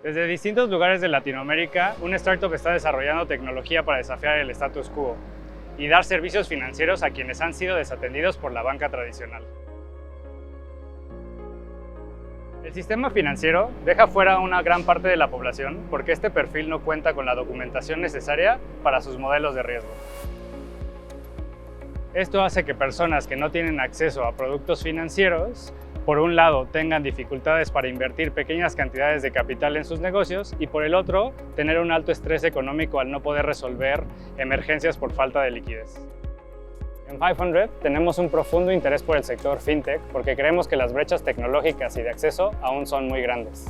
Desde distintos lugares de Latinoamérica, una startup está desarrollando tecnología para desafiar el status quo y dar servicios financieros a quienes han sido desatendidos por la banca tradicional. El sistema financiero deja fuera a una gran parte de la población porque este perfil no cuenta con la documentación necesaria para sus modelos de riesgo. Esto hace que personas que no tienen acceso a productos financieros, por un lado, tengan dificultades para invertir pequeñas cantidades de capital en sus negocios y por el otro, tener un alto estrés económico al no poder resolver emergencias por falta de liquidez. En 500 tenemos un profundo interés por el sector fintech porque creemos que las brechas tecnológicas y de acceso aún son muy grandes.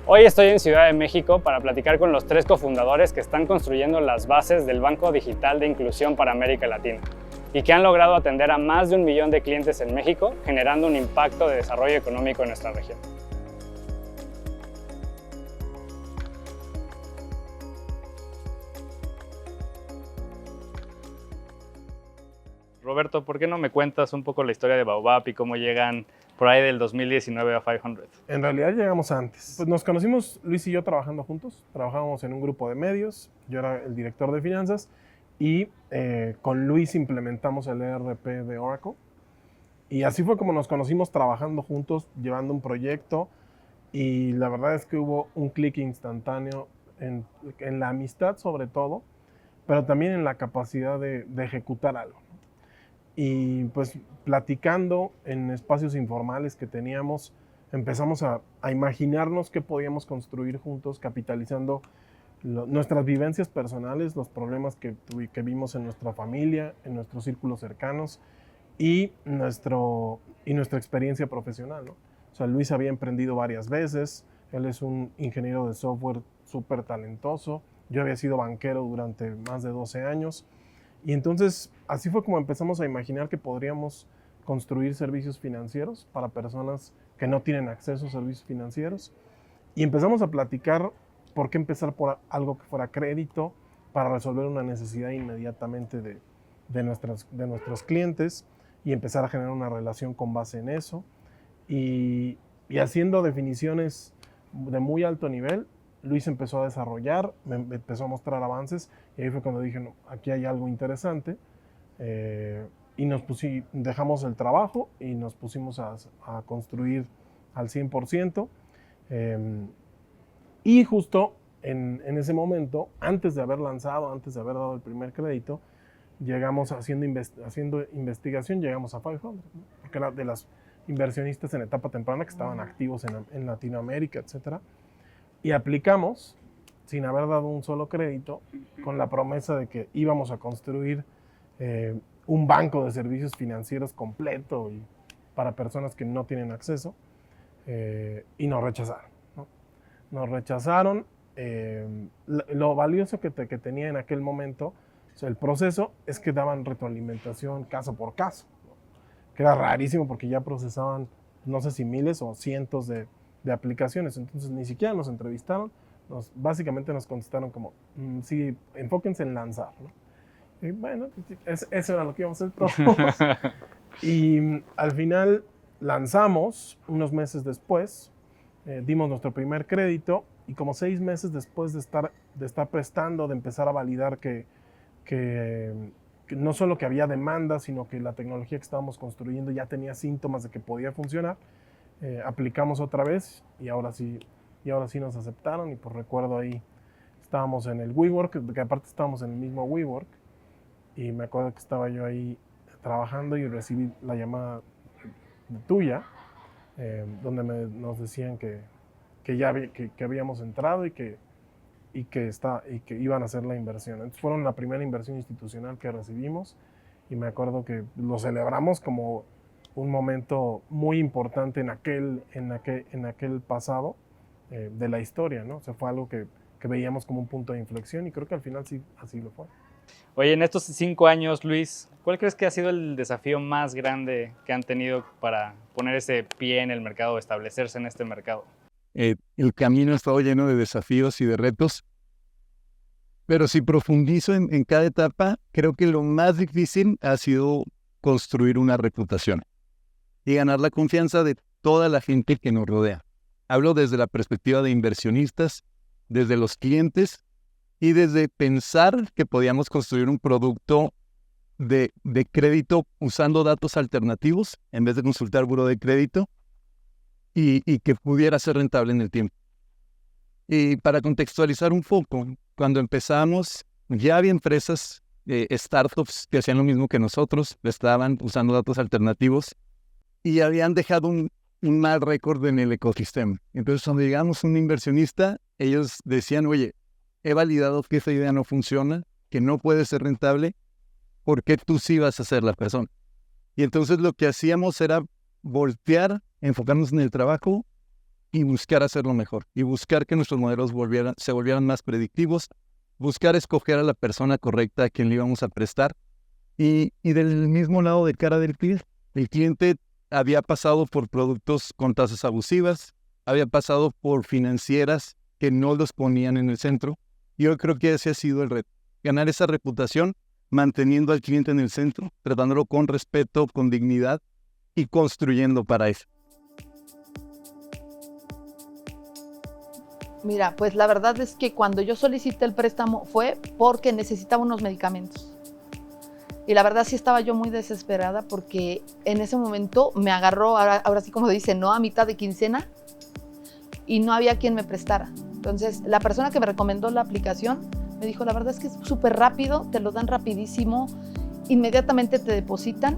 Hoy estoy en Ciudad de México para platicar con los 3 cofundadores que están construyendo las bases del Banco Digital de Inclusión para América Latina y que han logrado atender a más de 1 millón de clientes en México, generando un impacto de desarrollo económico en nuestra región. Roberto, ¿por qué no me cuentas un poco la historia de Baobab y cómo llegan por ahí del 2019 a 500? En realidad llegamos antes. Pues nos conocimos Luis y yo trabajando juntos. Trabajábamos en un grupo de medios. Yo era el director de finanzas y con Luis implementamos el ERP de Oracle. Y así fue como nos conocimos trabajando juntos, llevando un proyecto. Y la verdad es que hubo un clic instantáneo en la amistad sobre todo, pero también en la capacidad de ejecutar algo. Y pues platicando en espacios informales que teníamos, empezamos a imaginarnos qué podíamos construir juntos, capitalizando nuestras vivencias personales, los problemas que vimos en nuestra familia, en nuestros círculos cercanos y nuestra experiencia profesional, ¿no? O sea, Luis había emprendido varias veces, él es un ingeniero de software súper talentoso, yo había sido banquero durante más de 12 años. Y entonces, así fue como empezamos a imaginar que podríamos construir servicios financieros para personas que no tienen acceso a servicios financieros. Y empezamos a platicar por qué empezar por algo que fuera crédito para resolver una necesidad inmediatamente de nuestros clientes y empezar a generar una relación con base en eso. Y haciendo definiciones de muy alto nivel, Luis empezó a desarrollar, me empezó a mostrar avances y ahí fue cuando dije, no, aquí hay algo interesante y dejamos el trabajo y nos pusimos a construir al 100%. Y justo en ese momento, antes de haber lanzado, antes de haber dado el primer crédito, llegamos haciendo investigación, llegamos a 500, ¿no? Porque era de las inversionistas en etapa temprana que estaban activos en Latinoamérica, etcétera. Y aplicamos, sin haber dado un solo crédito, con la promesa de que íbamos a construir un banco de servicios financieros completo y para personas que no tienen acceso, y nos rechazaron, ¿no? Nos rechazaron. Lo valioso que tenía en aquel momento, o sea, el proceso, es que daban retroalimentación caso por caso, ¿no? Que era rarísimo porque ya procesaban, no sé si miles o cientos de aplicaciones, entonces ni siquiera nos entrevistaron, básicamente nos contestaron como, sí, enfóquense en lanzar, ¿no? Y bueno, eso era lo que íbamos a hacer todos. Y al final lanzamos, unos meses después, dimos nuestro primer crédito y como 6 meses después de estar prestando, de empezar a validar que no solo que había demanda, sino que la tecnología que estábamos construyendo ya tenía síntomas de que podía funcionar, aplicamos otra vez y ahora sí nos aceptaron. Y por recuerdo ahí estábamos en el WeWork, que aparte estábamos en el mismo WeWork, y me acuerdo que estaba yo ahí trabajando y recibí la llamada tuya, donde nos decían que habíamos entrado y que iban a hacer la inversión. Entonces fueron la primera inversión institucional que recibimos y me acuerdo que lo celebramos como un momento muy importante en aquel pasado de la historia, ¿no? O sea, fue algo que veíamos como un punto de inflexión y creo que al final sí, así lo fue. Oye, en estos 5 años, Luis, ¿cuál crees que ha sido el desafío más grande que han tenido para poner ese pie en el mercado, establecerse en este mercado? El camino ha estado lleno de desafíos y de retos, pero si profundizo en cada etapa, creo que lo más difícil ha sido construir una reputación y ganar la confianza de toda la gente que nos rodea. Hablo desde la perspectiva de inversionistas, desde los clientes y desde pensar que podíamos construir un producto de crédito usando datos alternativos en vez de consultar buró de crédito y que pudiera ser rentable en el tiempo. Y para contextualizar un poco, cuando empezamos ya había empresas, startups que hacían lo mismo que nosotros, estaban usando datos alternativos y habían dejado un mal récord en el ecosistema. Entonces, cuando llegamos a un inversionista, ellos decían, oye, he validado que esta idea no funciona, que no puede ser rentable, ¿por qué tú sí vas a ser la persona? Y entonces lo que hacíamos era voltear, enfocarnos en el trabajo y buscar hacerlo mejor. Y buscar que nuestros modelos se volvieran más predictivos, buscar escoger a la persona correcta a quien le íbamos a prestar. Y del mismo lado de cara del cliente, el cliente había pasado por productos con tasas abusivas, había pasado por financieras que no los ponían en el centro. Y yo creo que ese ha sido el reto, ganar esa reputación, manteniendo al cliente en el centro, tratándolo con respeto, con dignidad y construyendo para eso. Mira, pues la verdad es que cuando yo solicité el préstamo fue porque necesitaba unos medicamentos. Y la verdad sí estaba yo muy desesperada porque en ese momento me agarró, ahora sí como dice, ¿no? A mitad de quincena y no había quien me prestara. Entonces, la persona que me recomendó la aplicación me dijo, la verdad es que es súper rápido, te lo dan rapidísimo, inmediatamente te depositan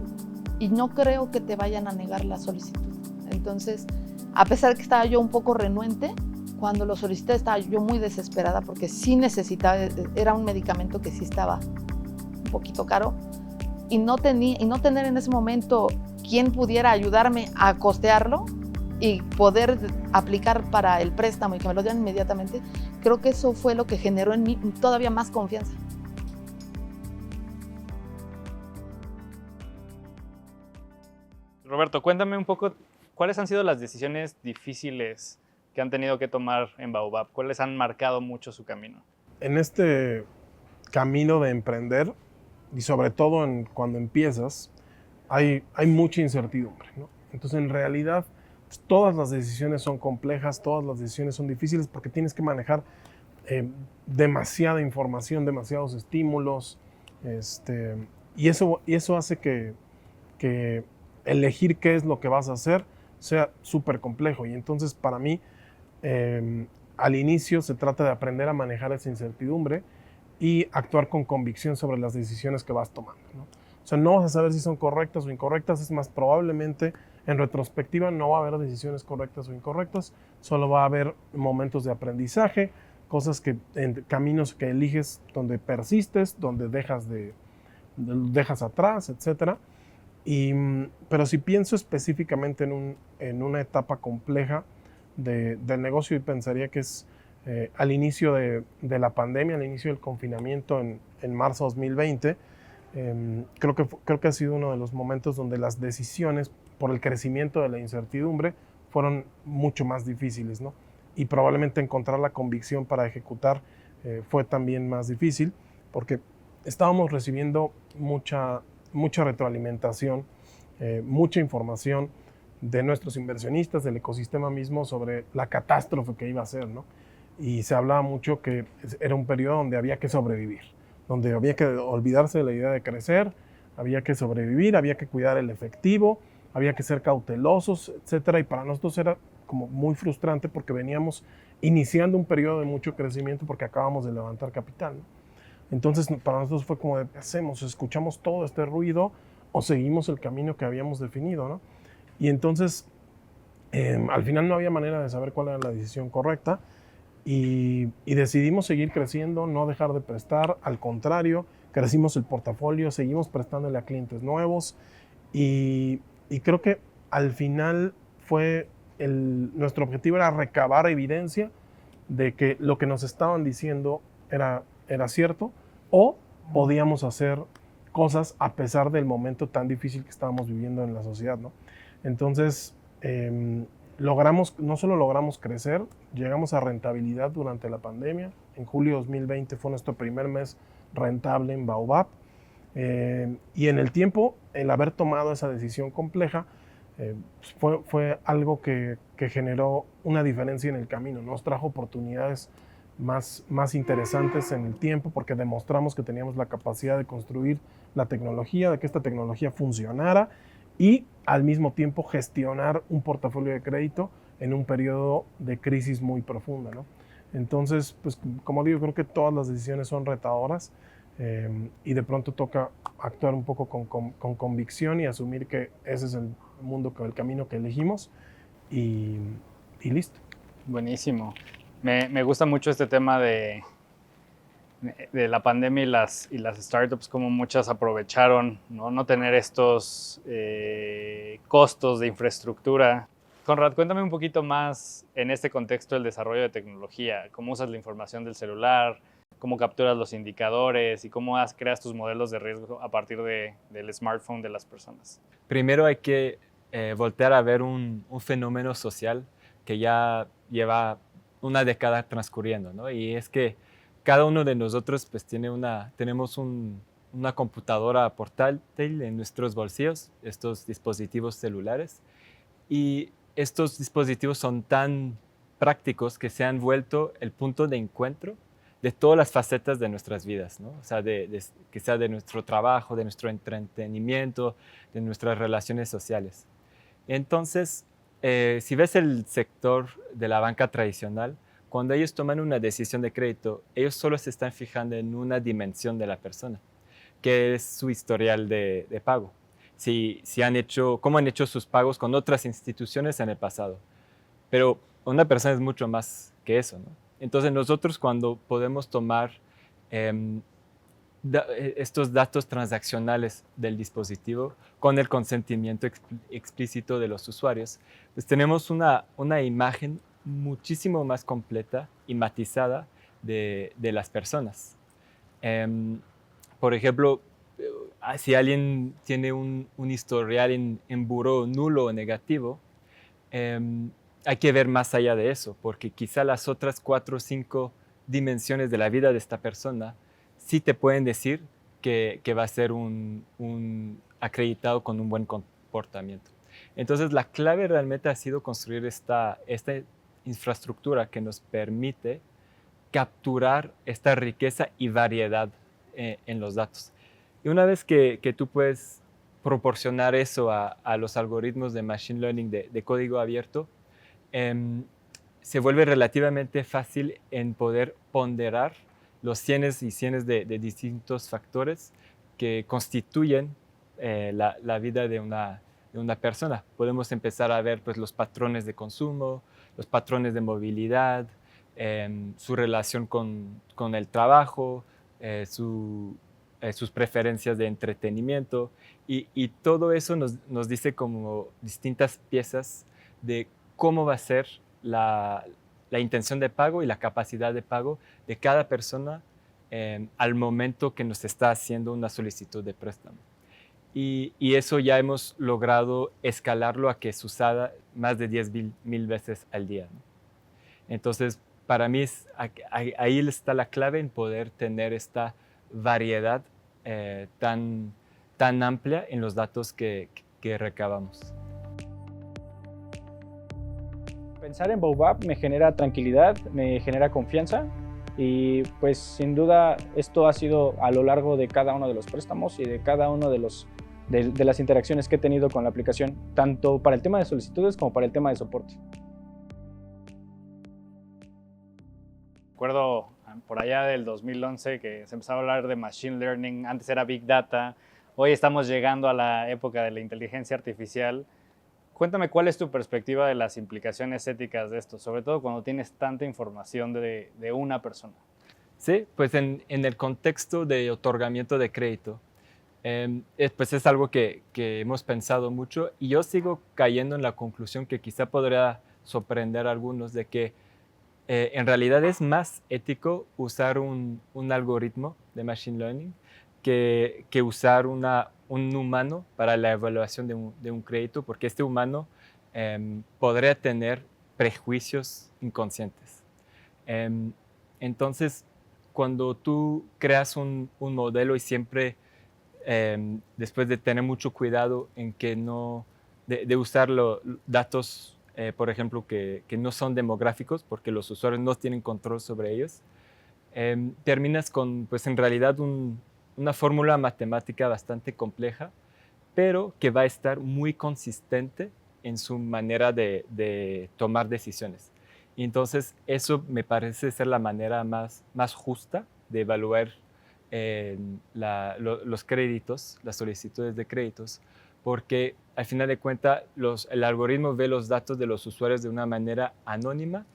y no creo que te vayan a negar la solicitud. Entonces, a pesar de que estaba yo un poco renuente, cuando lo solicité estaba yo muy desesperada porque sí necesitaba, era un medicamento que sí estaba un poquito caro y no tener en ese momento quien pudiera ayudarme a costearlo y poder aplicar para el préstamo y que me lo dieran inmediatamente, creo que eso fue lo que generó en mí todavía más confianza. Roberto, cuéntame un poco, ¿cuáles han sido las decisiones difíciles que han tenido que tomar en Baobab? ¿Cuáles han marcado mucho su camino? En este camino de emprender, y sobre todo cuando empiezas, hay mucha incertidumbre, ¿no? Entonces, en realidad, pues, todas las decisiones son complejas, todas las decisiones son difíciles porque tienes que manejar demasiada información, demasiados estímulos, y eso hace que elegir qué es lo que vas a hacer sea súper complejo. Y entonces, para mí, al inicio se trata de aprender a manejar esa incertidumbre y actuar con convicción sobre las decisiones que vas tomando, ¿no? O sea, no vas a saber si son correctas o incorrectas, es más, probablemente en retrospectiva no va a haber decisiones correctas o incorrectas, solo va a haber momentos de aprendizaje, caminos que eliges donde persistes, donde dejas atrás, etc. Pero si pienso específicamente en una etapa compleja del negocio, y pensaría que es al inicio de la pandemia, al inicio del confinamiento en marzo de 2020, creo que ha sido uno de los momentos donde las decisiones, por el crecimiento de la incertidumbre, fueron mucho más difíciles, ¿no? Y probablemente encontrar la convicción para ejecutar fue también más difícil, porque estábamos recibiendo mucha retroalimentación, mucha información de nuestros inversionistas, del ecosistema mismo, sobre la catástrofe que iba a ser, ¿no? Y se hablaba mucho que era un periodo donde había que sobrevivir, donde había que olvidarse de la idea de crecer, había que sobrevivir, había que cuidar el efectivo, había que ser cautelosos, etcétera. Y para nosotros era como muy frustrante porque veníamos iniciando un periodo de mucho crecimiento porque acabamos de levantar capital, ¿no? Entonces, para nosotros fue como de, ¿qué hacemos? ¿Escuchamos todo este ruido o seguimos el camino que habíamos definido, ¿no? Y entonces, al final no había manera de saber cuál era la decisión correcta y decidimos seguir creciendo, no dejar de prestar, al contrario, crecimos el portafolio, seguimos prestándole a clientes nuevos y creo que al final nuestro objetivo era recabar evidencia de que lo que nos estaban diciendo era cierto, o podíamos hacer cosas a pesar del momento tan difícil que estábamos viviendo en la sociedad, ¿no? Entonces, no solo logramos crecer, llegamos a rentabilidad durante la pandemia. En julio de 2020 fue nuestro primer mes rentable en Baobab. Y en el tiempo, el haber tomado esa decisión compleja Fue algo que generó una diferencia en el camino, nos trajo oportunidades más interesantes en el tiempo porque demostramos que teníamos la capacidad de construir la tecnología, de que esta tecnología funcionara y al mismo tiempo gestionar un portafolio de crédito en un periodo de crisis muy profunda, ¿no? Entonces, pues como digo, creo que todas las decisiones son retadoras y de pronto toca actuar un poco con convicción y asumir que ese es el mundo, el camino que elegimos y listo. Buenísimo. Me gusta mucho este tema de la pandemia y las startups, como muchas aprovecharon no tener estos costos de infraestructura. Conrad, cuéntame un poquito más en este contexto del desarrollo de tecnología. ¿Cómo usas la información del celular? ¿Cómo capturas los indicadores? ¿Y cómo creas tus modelos de riesgo a partir del smartphone de las personas? Primero hay que voltear a ver un fenómeno social que ya lleva una década transcurriendo, ¿no? Y es que cada uno de nosotros pues tenemos una computadora portátil en nuestros bolsillos, estos dispositivos celulares, y estos dispositivos son tan prácticos que se han vuelto el punto de encuentro de todas las facetas de nuestras vidas, ¿no? O sea, que sea de nuestro trabajo, de nuestro entretenimiento, de nuestras relaciones sociales. Entonces, si ves el sector de la banca tradicional, cuando ellos toman una decisión de crédito, ellos solo se están fijando en una dimensión de la persona, que es su historial de pago. Cómo han hecho sus pagos con otras instituciones en el pasado. Pero una persona es mucho más que eso, ¿no? Entonces nosotros cuando podemos tomar estos datos transaccionales del dispositivo con el consentimiento explícito de los usuarios, pues tenemos una imagen muchísimo más completa y matizada de las personas. Por ejemplo, si alguien tiene un historial en buró nulo o negativo, hay que ver más allá de eso, porque quizá las otras 4 o 5 dimensiones de la vida de esta persona sí te pueden decir que va a ser un acreditado con un buen comportamiento. Entonces, la clave realmente ha sido construir esta infraestructura que nos permite capturar esta riqueza y variedad en los datos. Y una vez que tú puedes proporcionar eso a los algoritmos de machine learning de código abierto, se vuelve relativamente fácil en poder ponderar los cienes y cienes de distintos factores que constituyen la vida de una persona. Podemos empezar a ver pues, los patrones de consumo, los patrones de movilidad, su relación con el trabajo, sus preferencias de entretenimiento y todo eso nos dice como distintas piezas de cómo va a ser la intención de pago y la capacidad de pago de cada persona al momento que nos está haciendo una solicitud de préstamo. Y eso ya hemos logrado escalarlo a que es usada más de 10,000 veces al día, ¿no? Entonces, para mí ahí está la clave en poder tener esta variedad tan amplia en los datos que recabamos. Pensar en Baobab me genera tranquilidad, me genera confianza y pues sin duda esto ha sido a lo largo de cada uno de los préstamos y de cada uno de las interacciones que he tenido con la aplicación, tanto para el tema de solicitudes como para el tema de soporte. Recuerdo por allá del 2011 que se empezaba a hablar de Machine Learning, antes era Big Data, hoy estamos llegando a la época de la inteligencia artificial. Cuéntame cuál es tu perspectiva de las implicaciones éticas de esto, sobre todo cuando tienes tanta información de una persona. Sí, pues en el contexto de otorgamiento de crédito, pues es algo que hemos pensado mucho y yo sigo cayendo en la conclusión que quizá podría sorprender a algunos de que en realidad es más ético usar un algoritmo de machine learning que usar un humano para la evaluación de un crédito, porque este humano podría tener prejuicios inconscientes. Entonces, cuando tú creas un modelo y siempre, después de tener mucho cuidado en que no de usar datos, por ejemplo, que no son demográficos, porque los usuarios no tienen control sobre ellos, terminas con, pues en realidad, una fórmula matemática bastante compleja, pero que va a estar muy consistente en su manera de tomar decisiones. Y entonces eso me parece ser la manera más justa de evaluar los créditos, las solicitudes de créditos, porque al final de cuentas el algoritmo ve los datos de los usuarios de una manera anónima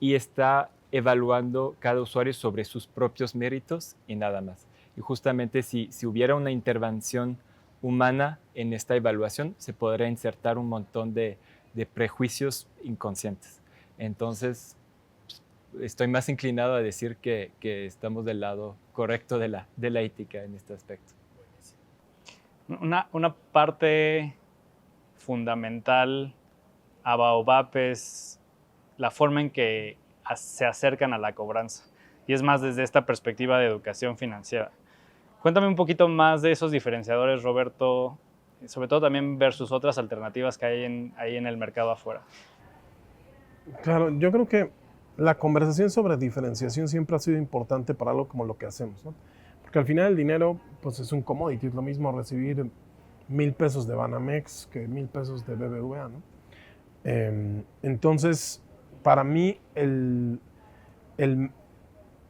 y está evaluando cada usuario sobre sus propios méritos y nada más. Y justamente si hubiera una intervención humana en esta evaluación, se podría insertar un montón de prejuicios inconscientes. Entonces, estoy más inclinado a decir que estamos del lado correcto de la ética en este aspecto. Una parte fundamental a Baobab es la forma en que se acercan a la cobranza. Y es más desde esta perspectiva de educación financiera. Cuéntame un poquito más de esos diferenciadores, Roberto, sobre todo también versus otras alternativas que hay ahí en el mercado afuera. Claro, yo creo que la conversación sobre diferenciación siempre ha sido importante para algo como lo que hacemos, ¿no? Porque al final el dinero pues es un commodity, es lo mismo recibir 1,000 pesos de Banamex que 1,000 pesos de BBVA, ¿no? Entonces, para mí el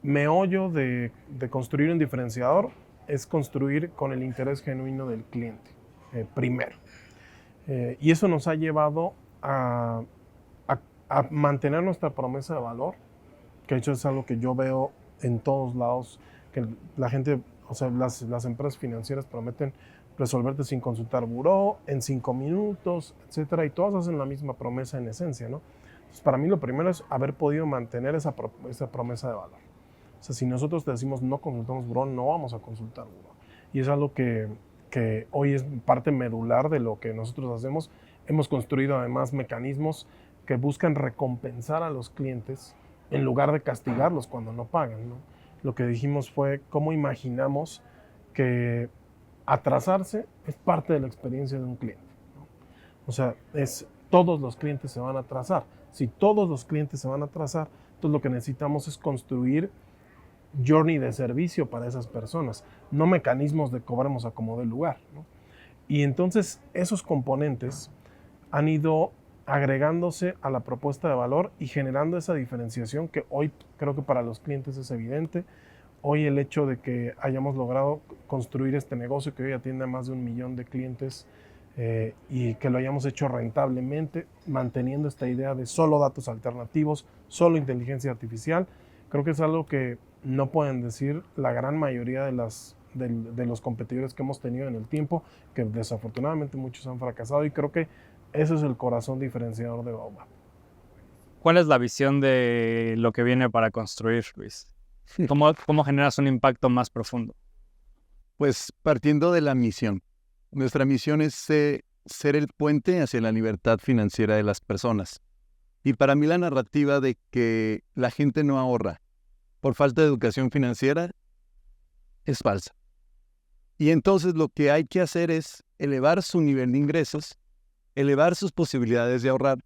meollo de construir un diferenciador es construir con el interés genuino del cliente, primero. Y eso nos ha llevado a mantener nuestra promesa de valor, que de hecho es algo que yo veo en todos lados, que la gente, o sea, las empresas financieras prometen resolverte sin consultar buró, en 5 minutos, etcétera, y todas hacen la misma promesa en esencia, ¿no? Entonces, para mí lo primero es haber podido mantener esa promesa de valor. O sea, si nosotros te decimos no consultamos buró, no vamos a consultar buró. Y es algo que hoy es parte medular de lo que nosotros hacemos. Hemos construido además mecanismos que buscan recompensar a los clientes en lugar de castigarlos cuando no pagan, ¿no? Lo que dijimos fue cómo imaginamos que atrasarse es parte de la experiencia de un cliente, ¿no? O sea, todos los clientes se van a atrasar. Si todos los clientes se van a atrasar, entonces lo que necesitamos es construir journey de servicio para esas personas, no mecanismos de cobremos a como dé lugar, ¿no? Y entonces esos componentes han ido agregándose a la propuesta de valor y generando esa diferenciación que hoy creo que para los clientes es evidente. Hoy el hecho de que hayamos logrado construir este negocio que hoy atiende a más de 1 millón de clientes y que lo hayamos hecho rentablemente, manteniendo esta idea de solo datos alternativos, solo inteligencia artificial, creo que es algo que no pueden decir la gran mayoría de los competidores que hemos tenido en el tiempo, que desafortunadamente muchos han fracasado, y creo que ese es el corazón diferenciador de Baobab. ¿Cuál es la visión de lo que viene para construir, Luis? ¿Cómo generas un impacto más profundo? Pues partiendo de la misión. Nuestra misión es ser el puente hacia la libertad financiera de las personas. Y para mí la narrativa de que la gente no ahorra por falta de educación financiera es falsa. Y entonces lo que hay que hacer es elevar su nivel de ingresos, elevar sus posibilidades de ahorrar,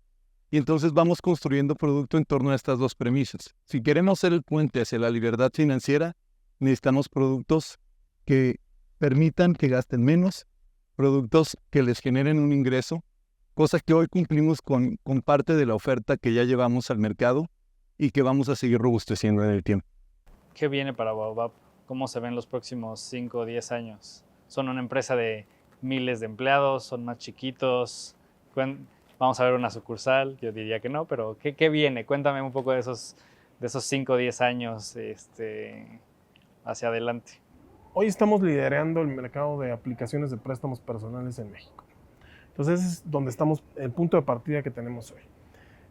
y entonces vamos construyendo producto en torno a estas dos premisas. Si queremos ser el puente hacia la libertad financiera, necesitamos productos que permitan que gasten menos, productos que les generen un ingreso, cosa que hoy cumplimos con parte de la oferta que ya llevamos al mercado y que vamos a seguir robusteciendo en el tiempo. ¿Qué viene para Baobab? ¿Cómo se ven los próximos 5 o 10 años? ¿Son una empresa de miles de empleados? ¿Son más chiquitos? ¿Vamos a ver una sucursal? Yo diría que no, pero ¿qué viene? Cuéntame un poco de esos 5 o 10 años hacia adelante. Hoy estamos liderando el mercado de aplicaciones de préstamos personales en México. Entonces es donde estamos, el punto de partida que tenemos hoy.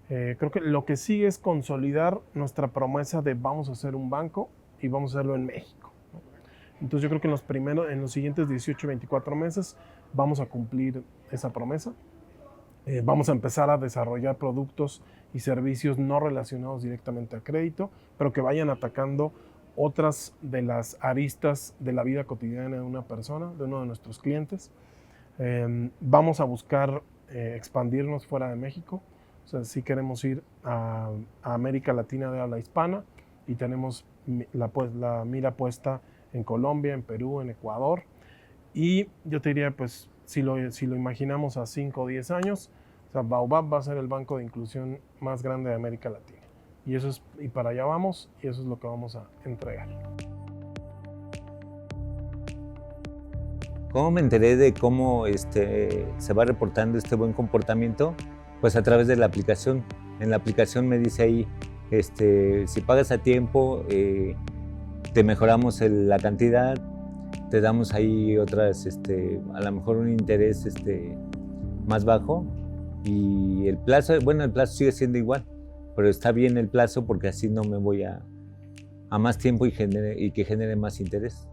Creo que lo que sigue es consolidar nuestra promesa de vamos a hacer un banco y vamos a hacerlo en México, ¿no? Entonces yo creo que en los siguientes 18, 24 meses vamos a cumplir esa promesa. Vamos a empezar a desarrollar productos y servicios no relacionados directamente a crédito, pero que vayan atacando otras de las aristas de la vida cotidiana de una persona, de uno de nuestros clientes. Vamos a buscar expandirnos fuera de México. O sea, sí queremos ir a América Latina de habla hispana y tenemos la mira puesta en Colombia, en Perú, en Ecuador. Y yo te diría, pues, si lo imaginamos a 5 o 10 años, o sea, Baobab va a ser el banco de inclusión más grande de América Latina. Y para allá vamos, y eso es lo que vamos a entregar. ¿Cómo me enteré de cómo se va reportando este buen comportamiento? Pues a través de la aplicación. En la aplicación me dice ahí, si pagas a tiempo, te mejoramos la cantidad, te damos ahí otras, a lo mejor un interés más bajo, y el plazo sigue siendo igual, pero está bien el plazo porque así no me voy a más tiempo y que genere más interés.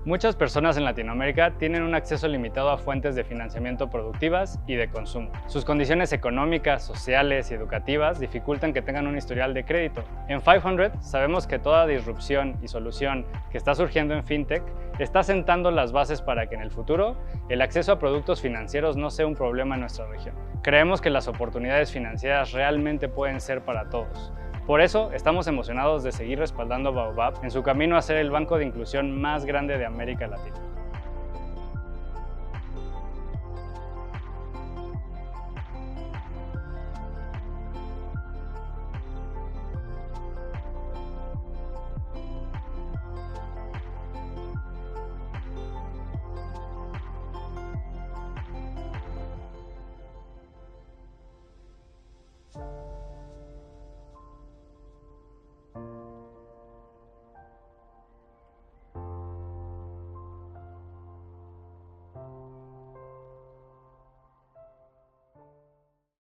Muchas personas en Latinoamérica tienen un acceso limitado a fuentes de financiamiento productivas y de consumo. Sus condiciones económicas, sociales y educativas dificultan que tengan un historial de crédito. En 500 sabemos que toda disrupción y solución que está surgiendo en FinTech está sentando las bases para que en el futuro el acceso a productos financieros no sea un problema en nuestra región. Creemos que las oportunidades financieras realmente pueden ser para todos. Por eso, estamos emocionados de seguir respaldando a Baobab en su camino a ser el banco de inclusión más grande de América Latina.